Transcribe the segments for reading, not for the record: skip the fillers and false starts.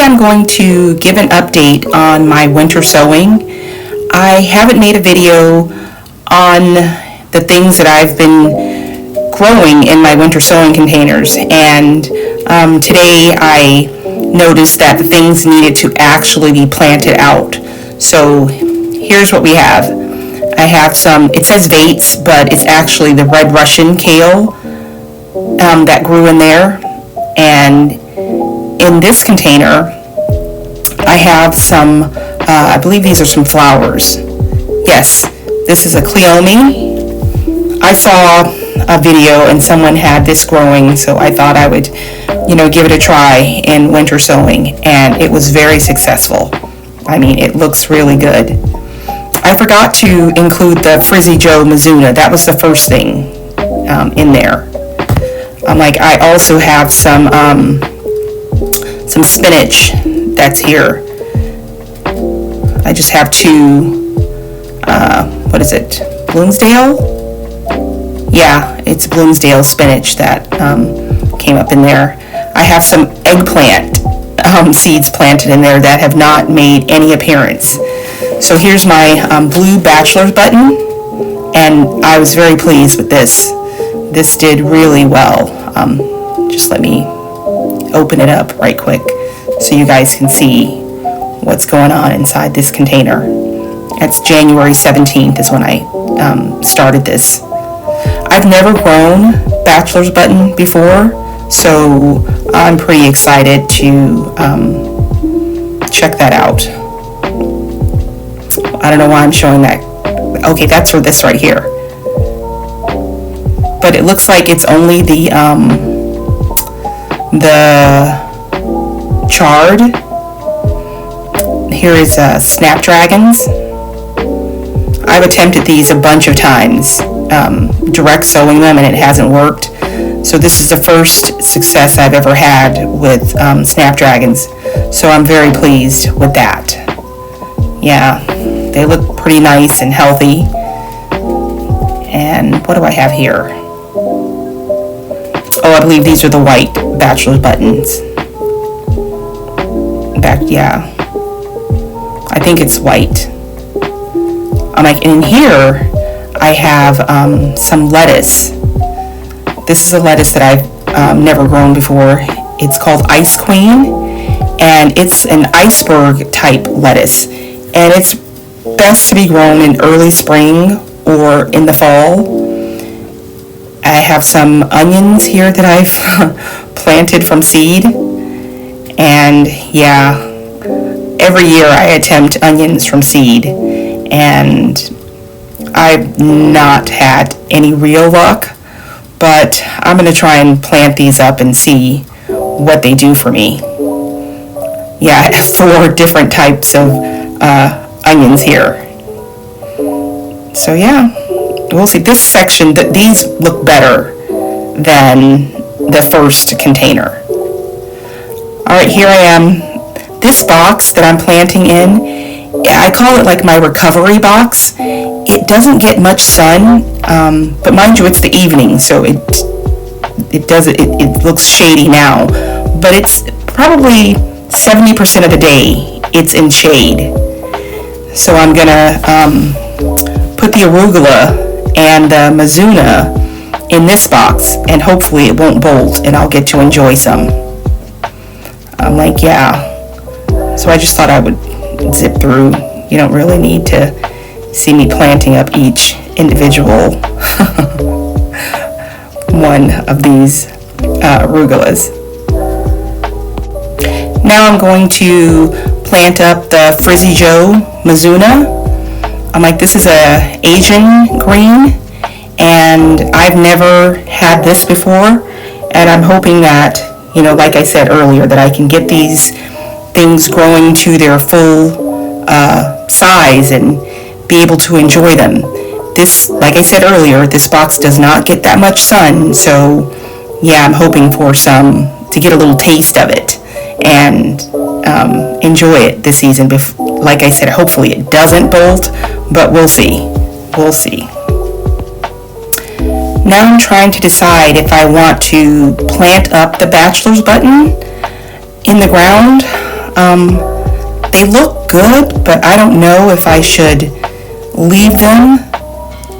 I'm going to give an update on my winter sowing. I haven't made a video on the things that I've been growing in my winter sowing containers, and today I noticed that the things needed to actually be planted out. So here's what we have. I have some, it says vates, but it's actually the red Russian kale that grew in there. And in this container, I have some, I believe these are some flowers. Yes, this is a cleome. I saw a video and someone had this growing, so I thought I would, give it a try in winter sowing, and it was very successful. I mean, it looks really good. I forgot to include the Frizzy Joe Mizuna. That was the first thing in there. I also have some spinach that's here. I just have two, what is it, Bloomsdale? Yeah, it's Bloomsdale spinach that came up in there. I have some eggplant seeds planted in there that have not made any appearance. So here's my blue Bachelors Button, and I was very pleased with this. This did really well. Just let me open it up right quick so you guys can see what's going on inside this container. That's January 17th is when I started this. I've never grown Bachelors Button before, so I'm pretty excited to check that out. I don't know why I'm showing that. Okay, that's for this right here. But it looks like it's only the Chard. Here is Snapdragons. I've attempted these a bunch of times, direct sowing them, and it hasn't worked. So this is the first success I've ever had with Snapdragons. So I'm very pleased with that. Yeah, they look pretty nice and healthy. And what do I have here? Oh, I believe these are the white Bachelors Buttons. Yeah. I think it's white. In here, I have some lettuce. This is a lettuce that I've never grown before. It's called Ice Queen, and it's an iceberg type lettuce. And it's best to be grown in early spring or in the fall. I have some onions here that I've planted from seed. And yeah, every year I attempt onions from seed, and I've not had any real luck, but I'm going to try and plant these up and see what they do for me. Yeah, I have 4 different types of onions here. So yeah, we'll see. This section, these look better than the first container. Alright, here I am. This box that I'm planting in, I call it like my recovery box. It doesn't get much sun, but mind you, it's the evening, so it looks shady now, but it's probably 70% of the day it's in shade. So I'm gonna put the arugula and the Mizuna in this box, and hopefully it won't bolt and I'll get to enjoy some. Yeah. So I just thought I would zip through. You don't really need to see me planting up each individual one of these arugulas. Now I'm going to plant up the Frizzy Joe Mizuna. This is a Asian green, and I've never had this before, and I'm hoping that, like I said earlier, that I can get these things growing to their full size and be able to enjoy them. This, like I said earlier, this box does not get that much sun, so yeah, I'm hoping for to get a little taste of it and enjoy it this season. Like I said, hopefully it doesn't bolt, but we'll see. We'll see. Now I'm trying to decide if I want to plant up the Bachelors Button in the ground. They look good, but I don't know if I should leave them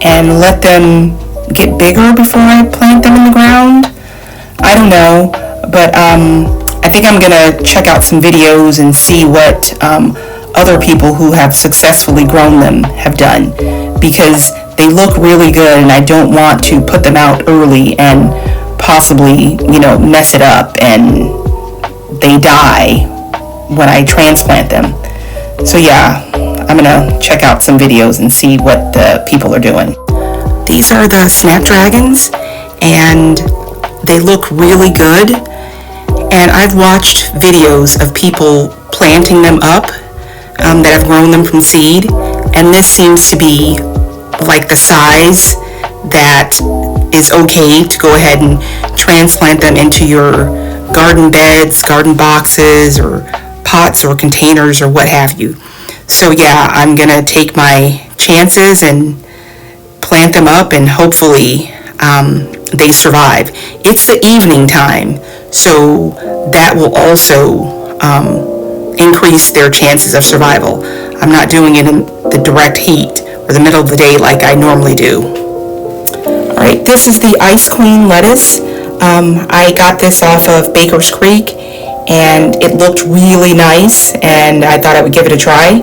and let them get bigger before I plant them in the ground. I don't know, but I think I'm gonna check out some videos and see what other people who have successfully grown them have done, because they look really good and I don't want to put them out early and possibly, mess it up and they die when I transplant them. So yeah, I'm gonna check out some videos and see what the people are doing. These are the Snapdragons and they look really good, and I've watched videos of people planting them up that have grown them from seed, and this seems to be like the size that is okay to go ahead and transplant them into your garden beds, garden boxes, or pots or containers or what have you. So yeah, I'm gonna take my chances and plant them up, and hopefully they survive. It's the evening time, so that will also increase their chances of survival. I'm not doing it in the direct heat or the middle of the day like I normally do. Alright, this is the Ice Queen lettuce. I got this off of Baker's Creek and it looked really nice, and I thought I would give it a try.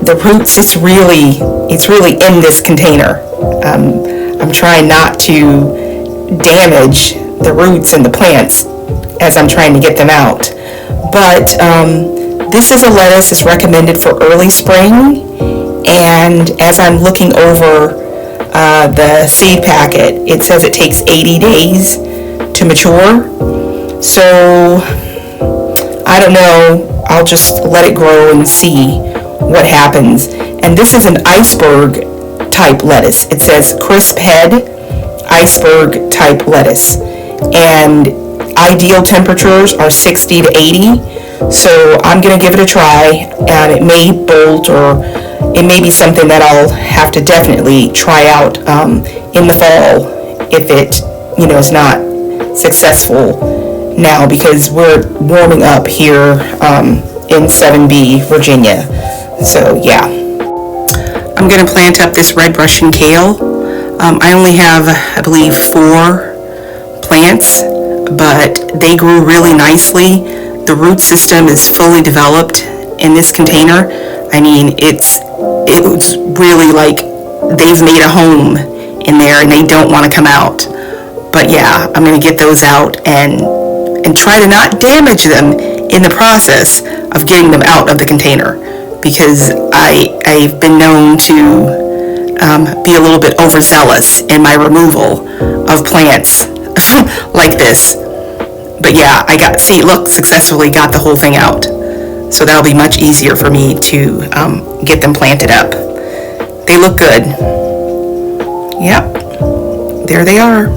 The roots, it's really in this container. I'm trying not to damage the roots and the plants as I'm trying to get them out. But this is a lettuce that's recommended for early spring, and as I'm looking over the seed packet, it says it takes 80 days to mature. So I don't know, I'll just let it grow and see what happens. And this is an iceberg type lettuce. It says crisp head iceberg type lettuce, and ideal temperatures are 60 to 80. So I'm gonna give it a try, and it may bolt, or it may be something that I'll have to definitely try out in the fall if it is not successful now, because we're warming up here in 7B, Virginia. So yeah, I'm going to plant up this red Russian kale. I only have, I believe, 4 plants, but they grew really nicely. The root system is fully developed in this container. I mean, it was really like they've made a home in there and they don't want to come out. But yeah, I'm going to get those out and try to not damage them in the process of getting them out of the container, because I've been known to be a little bit overzealous in my removal of plants like this. But yeah, successfully got the whole thing out. So that'll be much easier for me to get them planted up. They look good. Yep, there they are.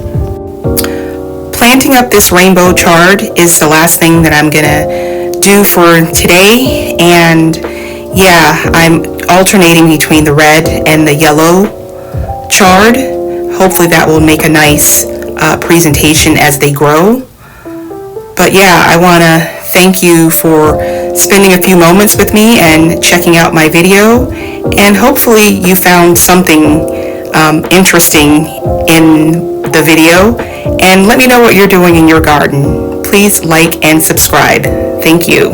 Planting up this rainbow chard is the last thing that I'm gonna do for today, and yeah, I'm alternating between the red and the yellow chard. Hopefully that will make a nice presentation as they grow. But yeah, I want to thank you for spending a few moments with me and checking out my video, and hopefully you found something interesting in the video, and let me know what you're doing in your garden. Please like and subscribe. Thank you.